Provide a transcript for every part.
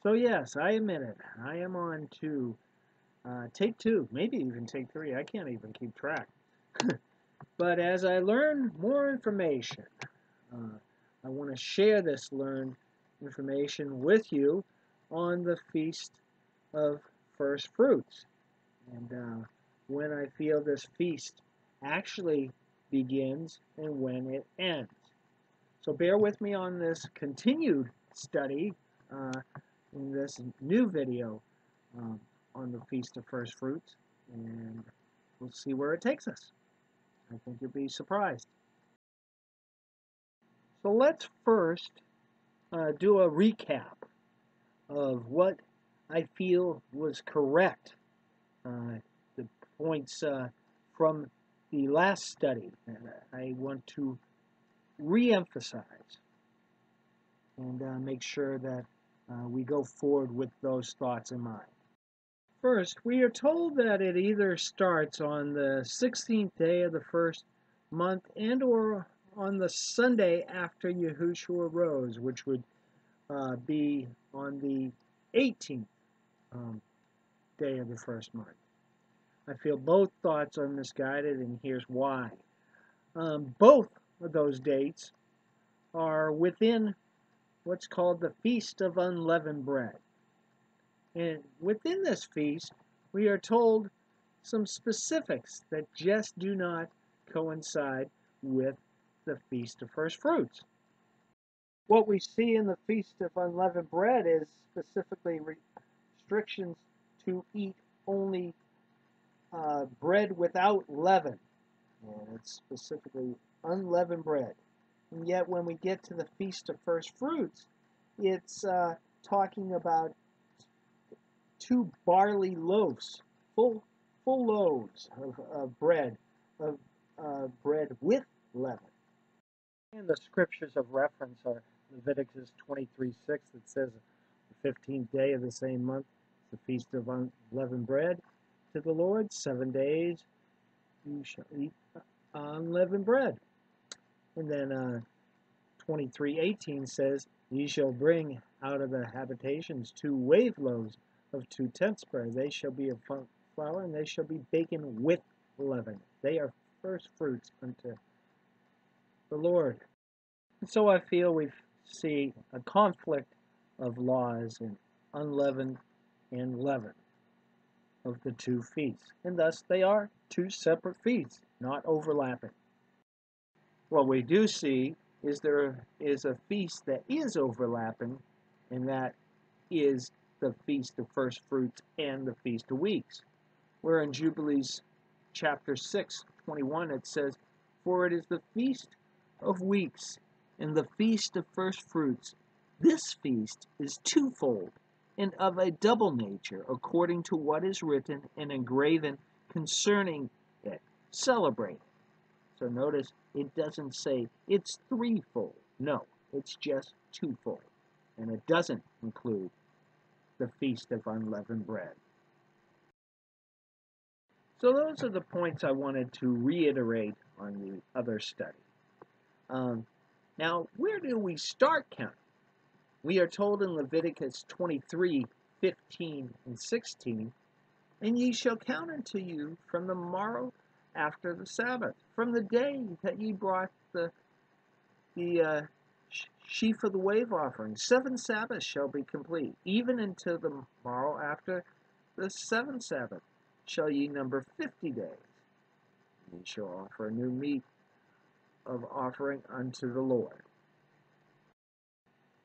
So yes, I admit it. I am on to take two, maybe even take three. I can't even keep track. But as I learn more information, uh, I want to share this learned information with you on the Feast of First Fruits. And when I feel this feast actually begins and when it ends. So bear with me on this continued study uh, in this new video um, on the Feast of First Fruits, and we'll see where it takes us. I think you'll be surprised. So let's first do a recap of what I feel was correct, the points from the last study. And I want to re-emphasize and make sure that we go forward with those thoughts in mind. First, we are told that it either starts on the 16th day of the first month and or on the Sunday after Yahushua rose, which would be on the 18th day of the first month. I feel both thoughts are misguided, and here's why. Both of those dates are within what's called the Feast of Unleavened Bread. And within this feast, we are told some specifics that just do not coincide with the Feast of First Fruits. What we see in the Feast of Unleavened Bread is specifically restrictions to eat only bread without leaven. And it's specifically unleavened bread. And yet when we get to the Feast of First Fruits, it's talking about 2 barley loaves, full loaves of bread, bread with leaven. And the scriptures of reference are Leviticus 23:6 that says the 15th day of the same month is the Feast of Unleavened Bread to the Lord. 7 days you shall eat unleavened bread. And then 23:18 says, ye shall bring out of the habitations 2 wave loaves of 2 tenths bread. They shall be of flour, and they shall be baken with leaven. They are first fruits unto the Lord. And so I feel we see a conflict of laws in unleavened and leaven of the 2 feasts. And thus they are 2 separate feasts, not overlapping. What we do see is there is a feast that is overlapping, and that is the Feast of First Fruits and the Feast of Weeks. Where in Jubilees chapter 6:21 it says, for it is the Feast of Weeks and the Feast of First Fruits. This feast is twofold and of a double nature, according to what is written and engraven concerning it. Celebrate it. So notice it doesn't say it's threefold. No, it's just twofold. And it doesn't include the Feast of Unleavened Bread. So those are the points I wanted to reiterate on the other study. Now, where do we start counting? We are told in Leviticus 23:15 and 16, and ye shall count unto you from the morrow after the Sabbath, from the day that ye brought the sheaf of the wave offering. 7 Sabbaths shall be complete, even until the morrow after the 7th Sabbath shall ye number 50 days. Ye shall offer a new meat of offering unto the Lord.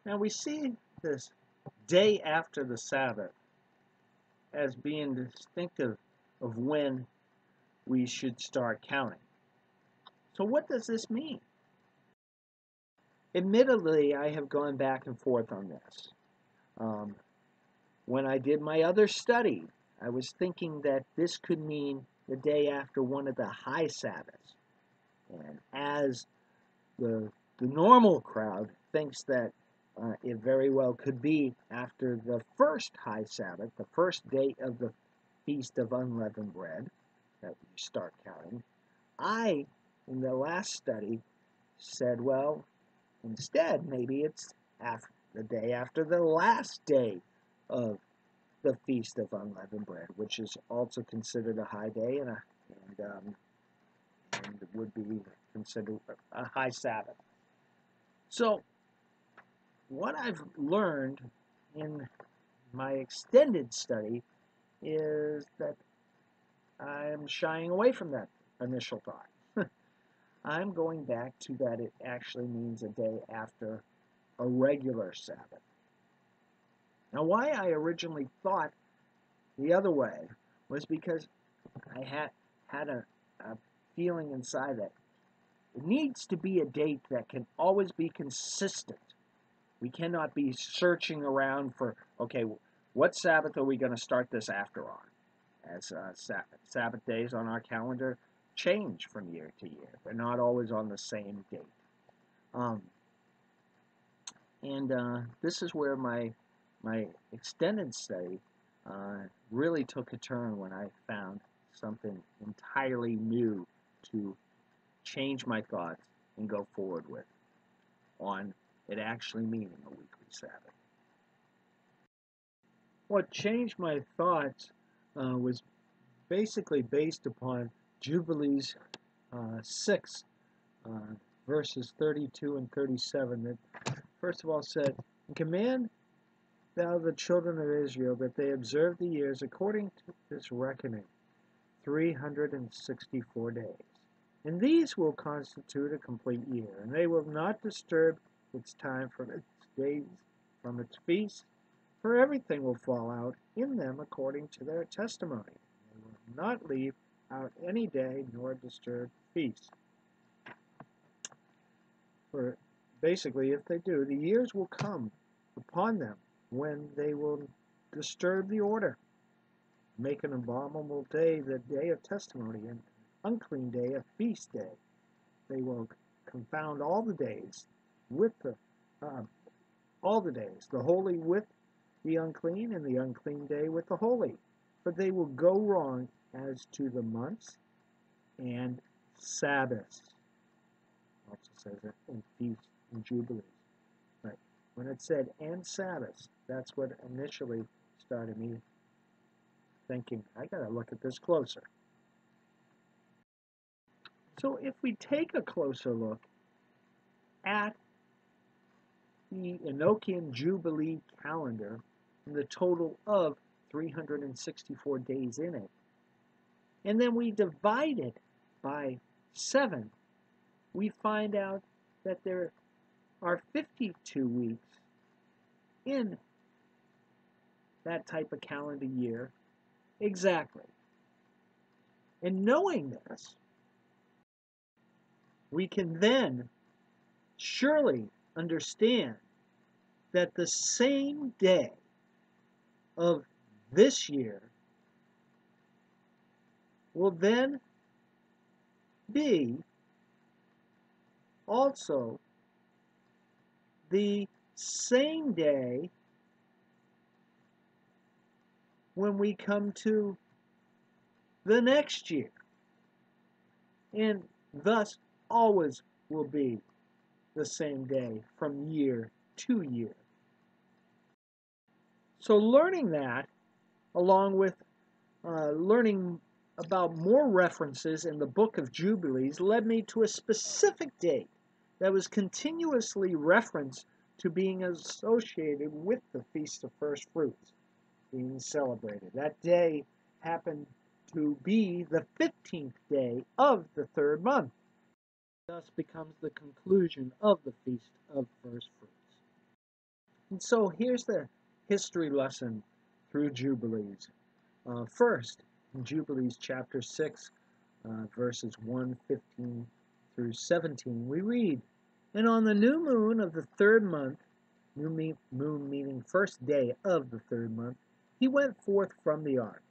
Now we see this day after the Sabbath as being distinctive of when we should start counting. So what does this mean? Admittedly, I have gone back and forth on this. When I did my other study, I was thinking that this could mean the day after one of the high Sabbaths. And as the normal crowd thinks that it very well could be after the first high Sabbath, the first day of the Feast of Unleavened Bread, that we start counting. I, in the last study, said, well, instead, maybe it's after the day after the last day of the Feast of Unleavened Bread, which is also considered a high day and would be considered a high Sabbath. So, what I've learned in my extended study is that I'm shying away from that initial thought. I'm going back to that it actually means a day after a regular Sabbath. Now, why I originally thought the other way was because I had a feeling inside that it needs to be a date that can always be consistent. We cannot be searching around for, okay, what Sabbath are we going to start this after on? As Sabbath days on our calendar change from year to year. They're not always on the same date. Um, and this is where my extended study really took a turn when I found something entirely new to change my thoughts and go forward with on it actually meaning a weekly Sabbath. What changed my thoughts was basically based upon Jubilees 6, verses 32 and 37, that first of all said, "Command thou the children of Israel that they observe the years according to this reckoning, 364 days. And these will constitute a complete year, and they will not disturb its time from its days, from its feasts, for everything will fall out in them according to their testimony. They will not leave out any day nor disturb feasts. For basically, if they do, the years will come upon them when they will disturb the order, make an abominable day the day of testimony, and unclean day a feast day. They will confound all the days with the holy with the unclean, and the unclean day with the holy. But they will go wrong as to the months and Sabbaths." Also says it in feasts and jubilees. Right. When it said and Sabbaths, that's what initially started me thinking, I got to look at this closer. So if we take a closer look at the Enochian Jubilee calendar and the total of 364 days in it, and then we divide it by 7, we find out that there are 52 weeks in that type of calendar year exactly. And knowing this, we can then surely understand that the same day of this year will then be also the same day when we come to the next year, and thus always will be the same day from year to year. So learning that, along with learning about more references in the Book of Jubilees, led me to a specific date that was continuously referenced to being associated with the Feast of Firstfruits being celebrated. That day happened to be the 15th day of the third month. Thus becomes the conclusion of the Feast of Firstfruits. And so here's the history lesson through Jubilees. First, in Jubilees chapter 6, verses 1:15 through 17, we read, "And on the new moon of the third month," new moon meaning first day of the third month, "he went forth from the ark,"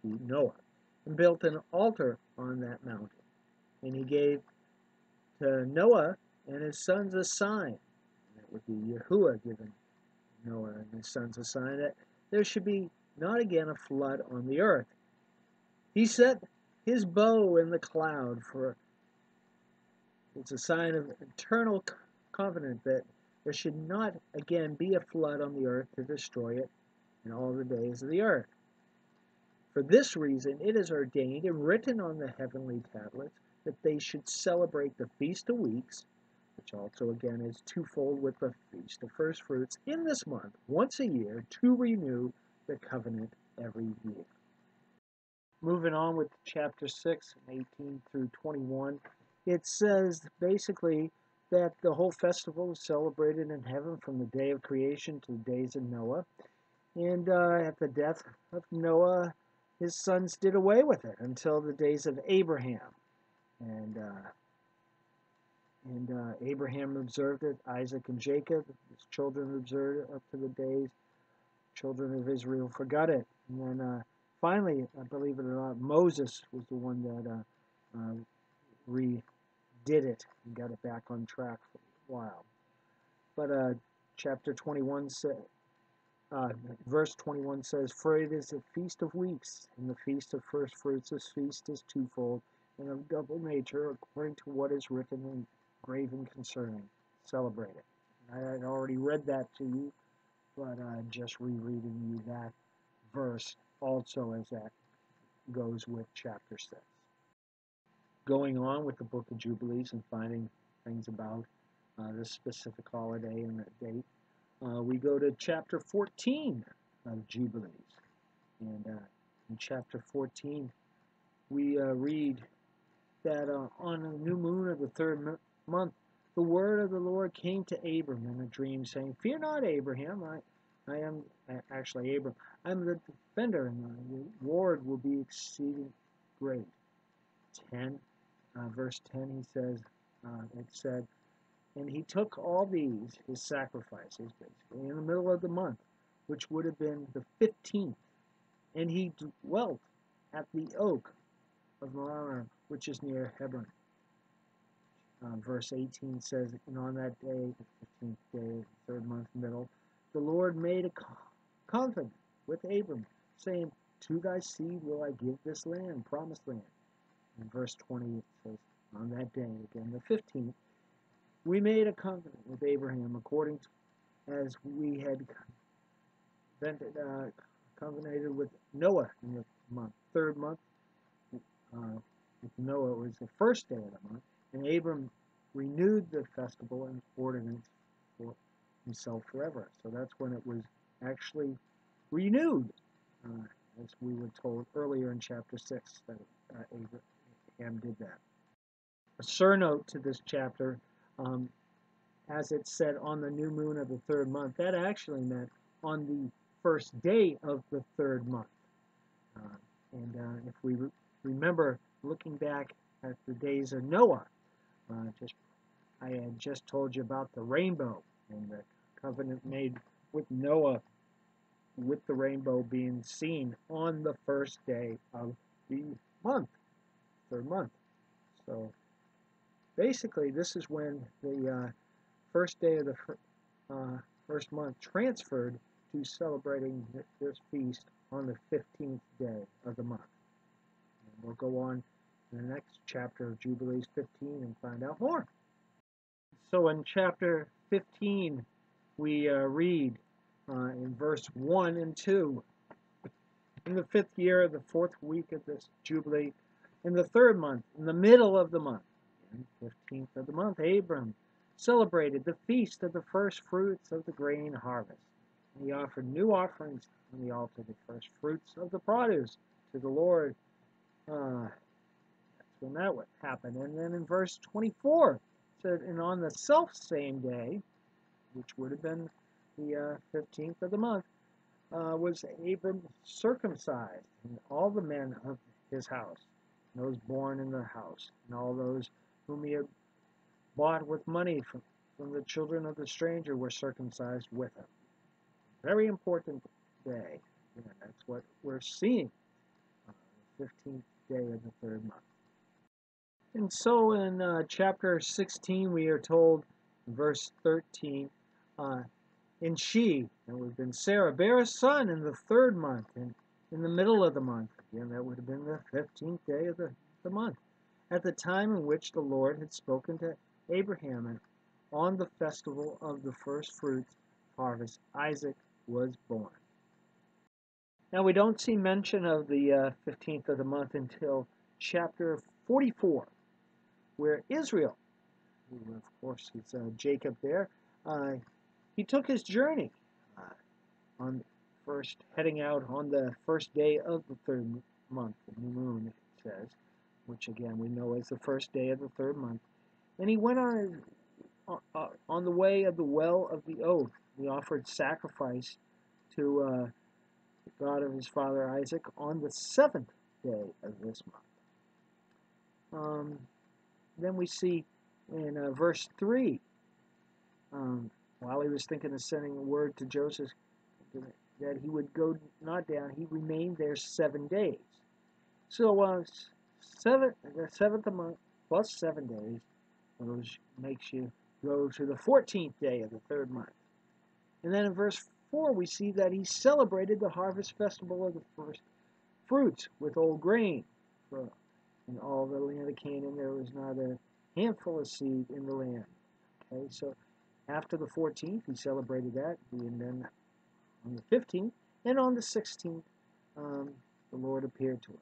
Noah, "and built an altar on that mountain. And he gave to Noah and his sons a sign," that would be Yahuwah giving Noah and his sons a sign, "that there should be not again a flood on the earth. He set his bow in the cloud, for it's a sign of eternal covenant that there should not again be a flood on the earth to destroy it, in all the days of the earth. For this reason it is ordained and written on the heavenly tablets that they should celebrate the Feast of Weeks, which also again is twofold with the Feast of Firstfruits, in this month, once a year, to renew the covenant every year. Moving on with chapter 6, 18 through 21, it says basically that the whole festival is celebrated in heaven from the day of creation to the days of Noah. And at the death of Noah, his sons did away with it until the days of Abraham. And Abraham observed it, Isaac and Jacob, his children observed it up to the days. Children of Israel forgot it. And then finally, believe it or not, Moses was the one that redid it and got it back on track for a while. But chapter 21 says, verse 21 says, "For it is the feast of weeks, and the feast of first fruits. This feast is twofold, and of double nature, according to what is written and graven concerning. Celebrate it." I had already read that to you, but just rereading you that verse also as that goes with chapter 6. Going on with the book of Jubilees and finding things about this specific holiday and that date, we go to chapter 14 of Jubilees. And in chapter 14, we read that on the new moon of the third month, the word of the Lord came to Abram in a dream, saying, "Fear not, Abraham. I am actually Abram. I am the defender, and the reward will be exceeding great." Verse 10, he says, it said, "And he took all these, his sacrifices, basically, in the middle of the month, which would have been the 15th, and he dwelt at the oak of Mamre, which is near Hebron." Verse 18 says, "And on that day, the 15th day of the third month, middle, the Lord made a covenant with Abram, saying, To thy seed will I give this land, promised land." In verse 20 it says, "On that day, again the 15th, we made a covenant with Abraham according to as we had covenanted with Noah in the third month." With Noah, it was the first day of the month, and Abram renewed the festival and ordinance for himself forever. So that's when it was actually renewed, as we were told earlier in chapter 6 that Abraham did that. A surnote to this chapter, as it said on the new moon of the third month, that actually meant on the first day of the third month. If we remember looking back at the days of Noah, I had just told you about the rainbow and the covenant made with Noah, with the rainbow being seen on the first day of the month, third month. So basically, this is when the first day of the first month transferred to celebrating this feast on the 15th day of the month. And we'll go on in the next chapter of Jubilees 15 and find out more. So in chapter 15, we read in verse 1 and 2, "In the 5th year of the 4th week of this Jubilee, in the 3rd month, in the middle of the month, and 15th of the month, Abram celebrated the feast of the first fruits of the grain harvest. And he offered new offerings on the altar, the first fruits of the produce to the Lord." That's when that would happen. And then in verse 24, it said, "And on the self same day," which would have been the 15th of the month, was Abram circumcised, and all the men of his house, and those born in the house, and all those whom he had bought with money from the children of the stranger were circumcised with him. Very important day. And that's what we're seeing on the 15th day of the third month. And so in chapter 16, we are told, in verse 13, "And she," that would have been Sarah, "bare a son in the 3rd month, and in the middle of the month." Again, that would have been the 15th day of the month, "at the time in which the Lord had spoken to Abraham, and on the festival of the first fruits harvest, Isaac was born." Now, we don't see mention of the 15th of the month until chapter 44, where Israel, who of course is Jacob there, uh, he took his journey on first heading out on the first day of the third month, the new moon, it says, which again we know is the first day of the third month. And he went on the way of the well of the oath. He offered sacrifice to the God of his father Isaac on the seventh day of this month. Then we see in verse 3, while he was thinking of sending a word to Joseph that he would go not down, he remained there 7 days. So the seventh of the month plus 7 days, which makes you go to the 14th day of the third month. And then in verse 4, we see that he celebrated the harvest festival of the first fruits with old grain. For in all the land of Canaan, there was not a handful of seed in the land. Okay, so after the 14th, he celebrated that, and then on the 15th, and on the 16th, the Lord appeared to him.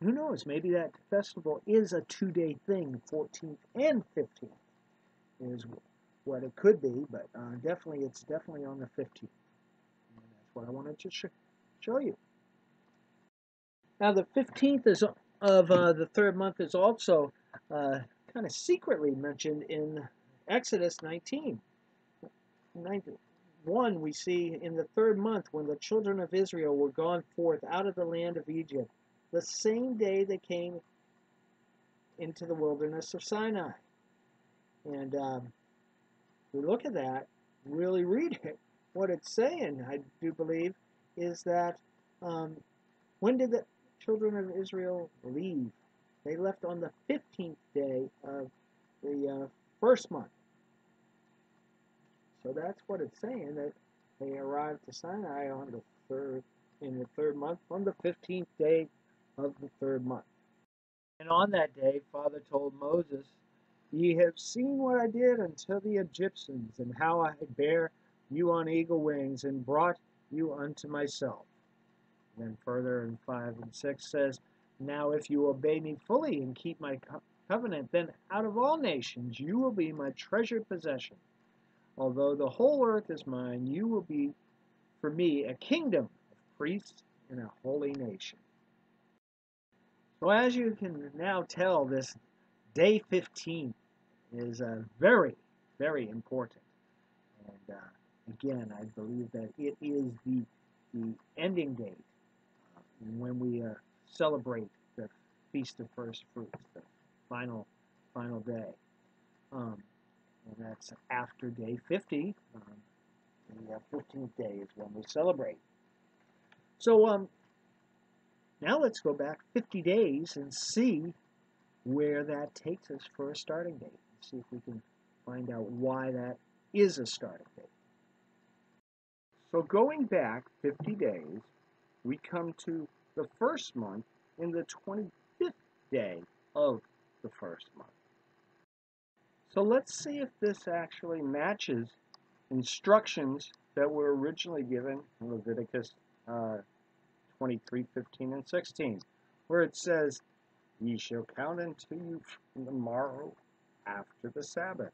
Who knows? Maybe that festival is a 2-day thing, 14th and 15th is what it could be, but it's definitely on the 15th. And that's what I wanted to show you. Now, the 15th of the third month is also kind of secretly mentioned in Exodus 19. 1, we see in the third month when the children of Israel were gone forth out of the land of Egypt, the same day they came into the wilderness of Sinai. And we look at that, really read it. What it's saying, I do believe, is that when did the children of Israel leave? They left on the 15th day of the first month. So that's what it's saying, that they arrived to Sinai in the third month, on the 15th day of the third month. And on that day, Father told Moses, "Ye have seen what I did unto the Egyptians, and how I bare you on eagle wings, and brought you unto myself." And then further in 5 and 6 says, "Now if you obey me fully and keep my covenant, then out of all nations you will be my treasured possession. Although the whole earth is mine, you will be for me a kingdom of priests and a holy nation." So as you can now tell, this day 15 is very, very important. And again, I believe that it is the ending date when we celebrate the Feast of First Fruits, the final day. And that's after day 50. The 15th day is when we celebrate. So now let's go back 50 days and see where that takes us for a starting date. See if we can find out why that is a starting date. So going back 50 days, we come to the first month in the 25th day of the first month. So let's see if this actually matches instructions that were originally given in Leviticus 23, 15, and 16, where it says, "Ye shall count unto you from the morrow after the Sabbath."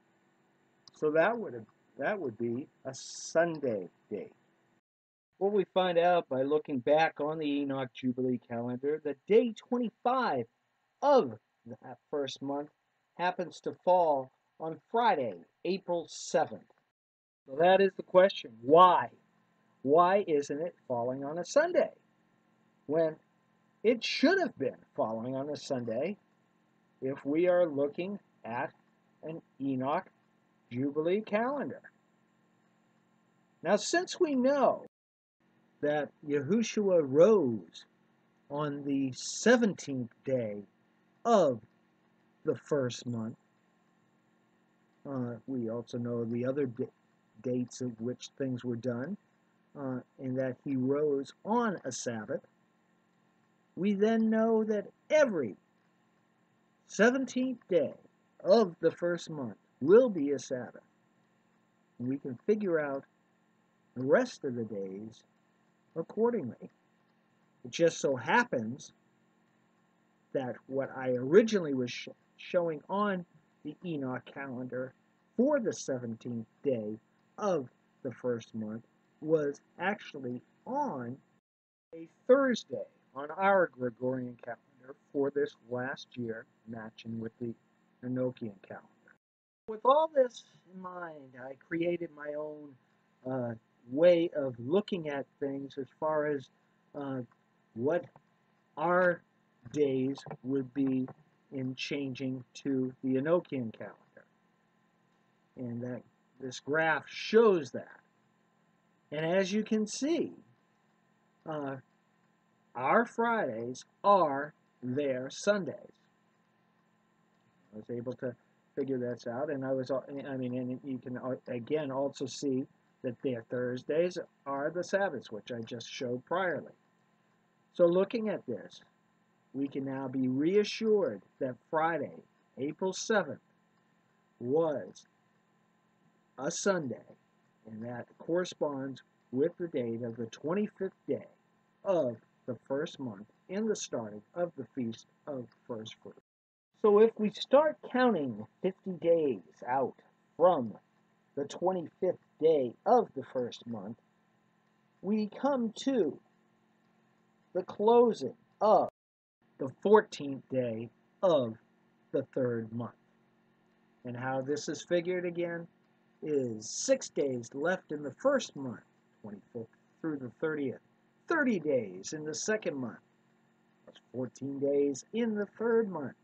So that would be a Sunday date. Well, we find out by looking back on the Enoch Jubilee calendar that day 25 of that first month happens to fall on Friday, April 7th. So that is the question. Why? Why isn't it falling on a Sunday when it should have been falling on a Sunday if we are looking at an Enoch Jubilee calendar? Now, since we know that Yahushua rose on the 17th day of the first month, we also know the other dates of which things were done, and that he rose on a Sabbath. We then know that every 17th day of the first month will be a Sabbath. And we can figure out the rest of the days accordingly. It just so happens that what I originally was showing on the Enoch calendar for the 17th day of the first month was actually on a Thursday on our Gregorian calendar for this last year, matching with the Enochian calendar. With all this in mind, I created my own way of looking at things as far as what our days would be in changing to the Enochian calendar. And that this graph shows that. And as you can see, our Fridays are their Sundays. I was able to figure this out, and and you can again also see that their Thursdays are the Sabbaths, which I just showed priorly. So looking at this, we can now be reassured that Friday, April 7th, was a Sunday, and that corresponds with the date of the 25th day of the first month in the starting of the Feast of Firstfruits. So if we start counting 50 days out from the 25th day of the first month, we come to the closing of the 14th day of the third month. And how this is figured again is 6 days left in the first month, 25th through the 30th, 30 days in the second month, that's 14 days in the third month,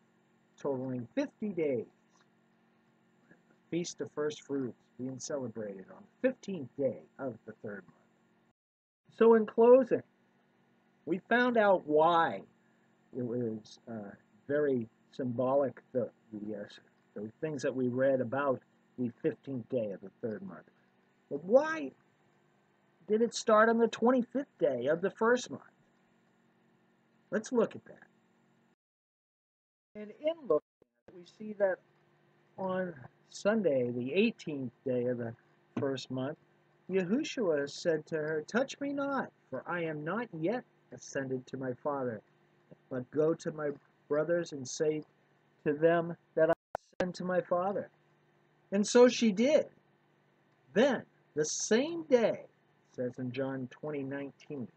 totaling 50 days. The Feast of Firstfruits being celebrated on the 15th day of the third month. So in closing, we found out why it was very symbolic, the things that we read about the 15th day of the third month. But why did it start on the 25th day of the first month? Let's look at that. And in looking at it, we see that on Sunday, the 18th day of the first month, Yahushua said to her, "Touch me not, for I am not yet ascended to my Father, but go to my brothers and say to them that I ascend to my Father." And so she did. Then, the same day, it says in John 20:19,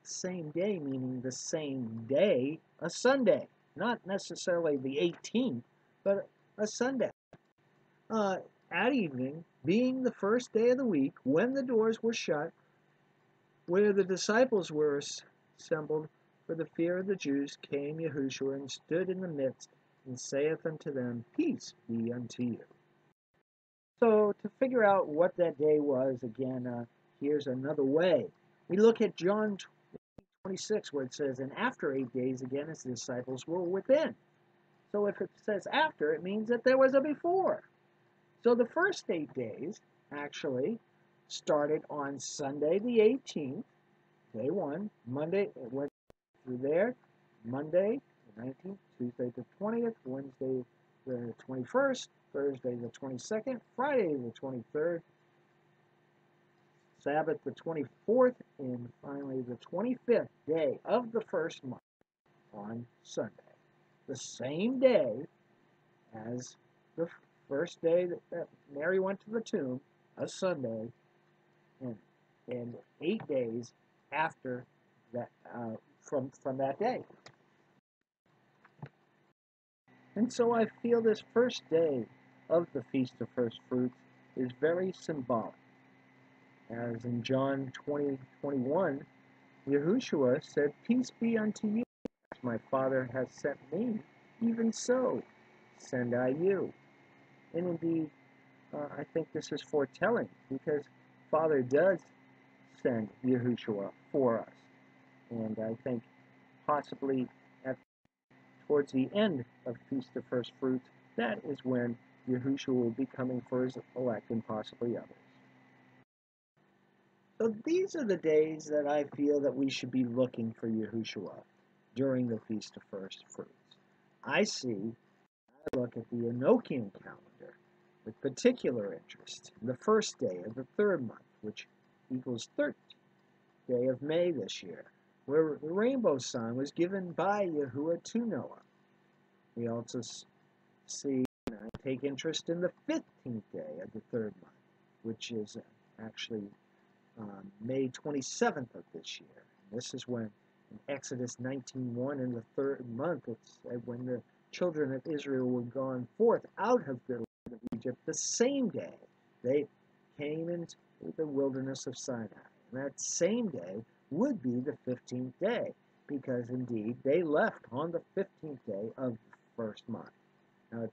same day meaning the same day, a Sunday, not necessarily the 18th, but a Sunday. At evening, being the first day of the week, when the doors were shut, where the disciples were assembled for the fear of the Jews, came Yahushua and stood in the midst, and saith unto them, Peace be unto you. So to figure out what that day was, again, here's another way. We look at John 26, where it says, "And after 8 days again his disciples were within." So if it says after, it means that there was a before. So the first 8 days actually started on Sunday the 18th, day 1, Monday, it went through there, Monday the 19th, Tuesday the 20th, Wednesday the 21st, Thursday the 22nd, Friday the 23rd, Sabbath the 24th, and finally the 25th day of the first month on Sunday. The same day as the first day that Mary went to the tomb, a Sunday, and 8 days after that, from that day. And so I feel this first day of the Feast of First Fruits is very symbolic. As in John 20:21, Yahushua said, Peace be unto you, as my Father has sent me, even so send I you. And indeed, I think this is foretelling, because Father does send Yahushua for us. And I think possibly towards the end of Feast of First Fruits, that is when Yahushua will be coming for his elect and possibly others. So these are the days that I feel that we should be looking for Yahushua during the Feast of First Fruits. I look at the Enochian calendar with particular interest in the first day of the third month, which equals 13th day of May this year. where the rainbow sign was given by Yahuwah to Noah. We also see and take interest in the 15th day of the third month, which is actually May 27th of this year. And this is when in Exodus 19:1 in the third month, it said when the children of Israel were gone forth out of the land of Egypt, the same day they came into the wilderness of Sinai. And that same day would be the 15th day, because indeed they left on the 15th day of the first month. Now,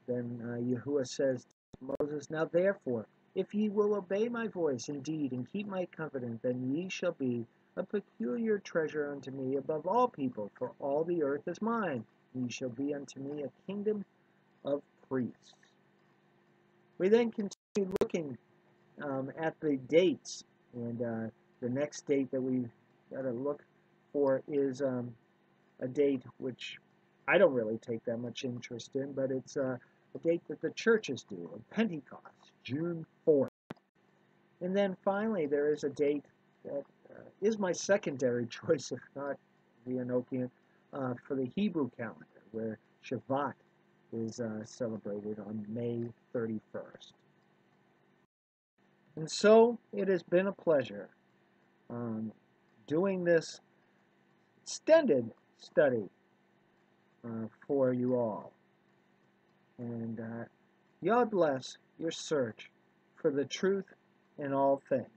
then Yahuwah says to Moses, "Now therefore, if ye will obey my voice indeed, and keep my covenant, then ye shall be a peculiar treasure unto me above all people, for all the earth is mine. Ye shall be unto me a kingdom of priests." We then continue looking at the dates, and the next date that we've got to look for is a date which I don't really take that much interest in, but it's a date that the churches do, of Pentecost, June 4th. And then finally, there is a date that is my secondary choice, if not the Enochian, for the Hebrew calendar, where Shabbat is celebrated on May 31st. And so it has been a pleasure doing this extended study for you all. And God bless your search for the truth in all things.